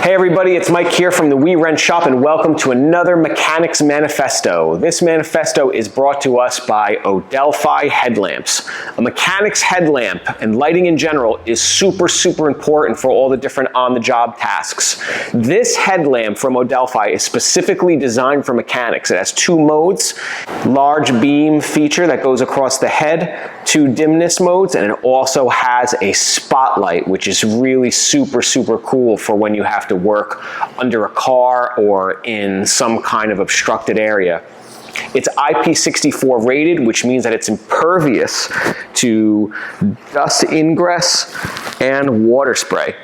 Hey everybody, it's Mike here from the We Rent Shop and welcome to another Mechanics Manifesto. This manifesto is brought to us by Odelfi Headlamps. A mechanics headlamp and lighting in general is super important for all the different on-the-job tasks. This headlamp from Odelfi is specifically designed for mechanics. It has two modes, large beam feature that goes across the head, two dimness modes, and it also has a spotlight, which is really super cool for when you have to work under a car or in some kind of obstructed area. It's IP64 rated, which means that it's impervious to dust ingress and water spray.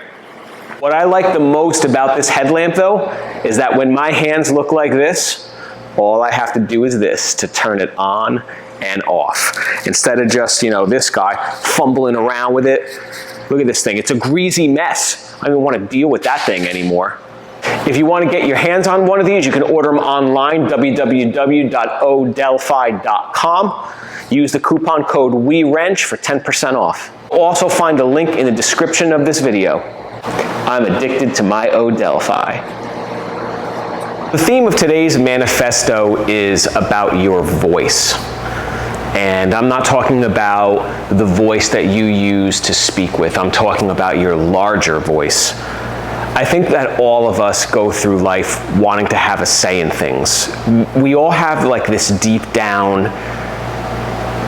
What I like the most about this headlamp though, is that when my hands look like this, all I have to do is this to turn it on and off. Instead of just, this guy fumbling around with it. Look at this thing, it's a greasy mess. I don't want to deal with that thing anymore. If you want to get your hands on one of these, you can order them online, www.odelfi.com. Use the coupon code WEWRENCH for 10% off. Also find the link in the description of this video. I'm addicted to my Odelfi. The theme of today's manifesto is about your voice. And I'm not talking about the voice that you use to speak with. I'm talking about your larger voice. I think that all of us go through life wanting to have a say in things. We all have like this deep down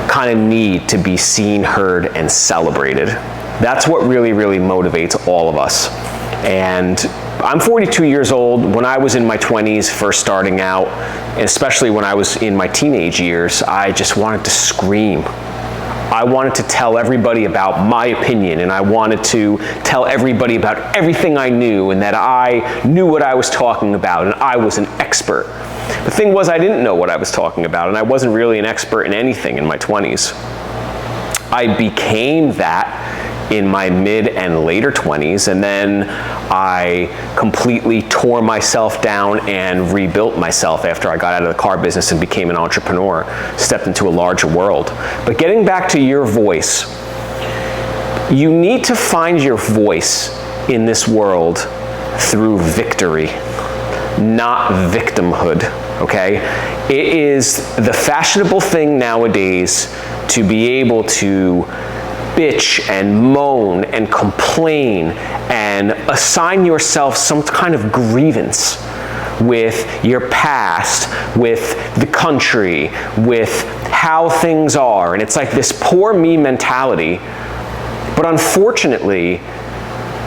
kind of need to be seen, heard, and celebrated. That's what really motivates all of us. And I'm 42 years old. When I was in my 20s, first starting out, and especially when I was in my teenage years, I just wanted to scream. I wanted to tell everybody about my opinion, and I wanted to tell everybody about everything I knew, and that I knew what I was talking about, and I was an expert. The thing was, I didn't know what I was talking about, and I wasn't really an expert in anything in my 20s. I became that in my mid and later 20s, and then I completely tore myself down and rebuilt myself after I got out of the car business and became an entrepreneur, stepped into a larger world. But getting back to your voice, you need to find your voice in this world through victory, not victimhood, okay? It is the fashionable thing nowadays to be able to bitch and moan and complain and assign yourself some kind of grievance with your past, with the country, with how things are. And it's like this poor me mentality. But unfortunately,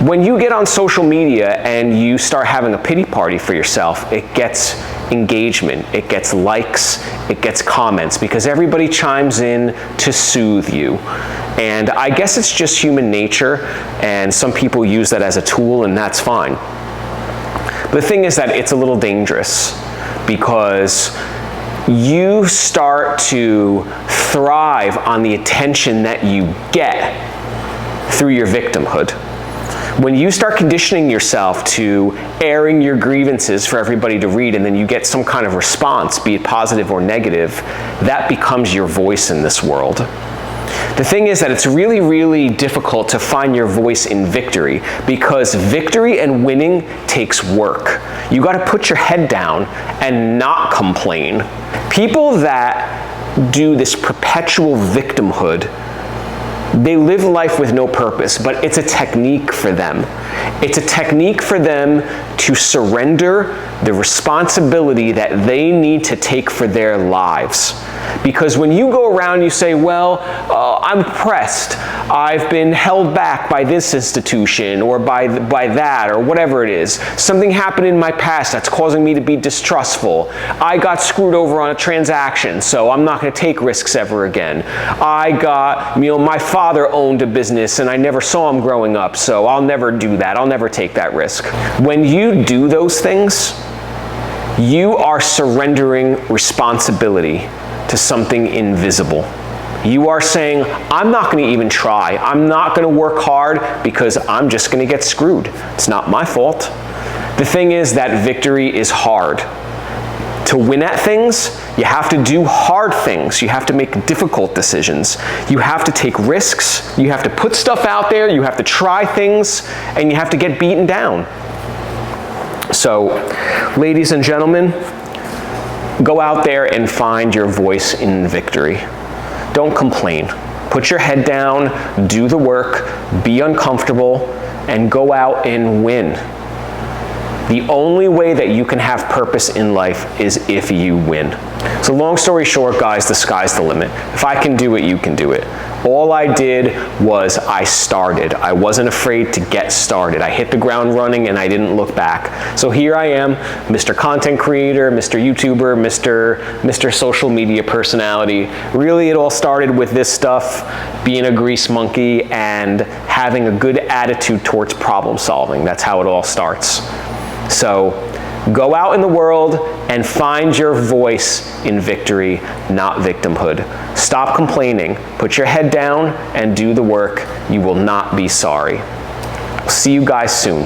when you get on social media and you start having a pity party for yourself, it gets engagement, it gets likes, it gets comments, because everybody chimes in to soothe you. And I guess it's just human nature, and some people use that as a tool, and that's fine. But the thing is that it's a little dangerous, because you start to thrive on the attention that you get through your victimhood. When you start conditioning yourself to airing your grievances for everybody to read, and then you get some kind of response, be it positive or negative, that becomes your voice in this world. The thing is that it's really difficult to find your voice in victory, because victory and winning takes work. You got to put your head down and not complain. People that do this perpetual victimhood, they live life with no purpose, but it's a technique for them. It's a technique for them to surrender the responsibility that they need to take for their lives. Because when you go around, you say, well, I'm oppressed. I've been held back by this institution or by that or whatever it is. Something happened in my past that's causing me to be distrustful. I got screwed over on a transaction, so I'm not going to take risks ever again. My father owned a business and I never saw him growing up, so I'll never do that. I'll never take that risk. When you do those things, you are surrendering responsibility to something invisible. You are saying, I'm not going to even try. I'm not going to work hard because I'm just going to get screwed. It's not my fault. The thing is that victory is hard. To win at things, you have to do hard things. You have to make difficult decisions. You have to take risks. You have to put stuff out there. You have to try things, and you have to get beaten down. So, ladies and gentlemen, go out there and find your voice in victory. Don't complain. Put your head down, do the work, be uncomfortable, and go out and win. The only way that you can have purpose in life is if you win. So long story short, guys, the sky's the limit. If I can do it, you can do it. All I did was I started. I wasn't afraid to get started. I hit the ground running and I didn't look back. So here I am, Mr. Content Creator, Mr. YouTuber, Mr. Social Media Personality. Really, it all started with this stuff, being a grease monkey and having a good attitude towards problem solving. That's how it all starts. So go out in the world and find your voice in victory, not victimhood. Stop complaining, put your head down, and do the work. You will not be sorry. See you guys soon.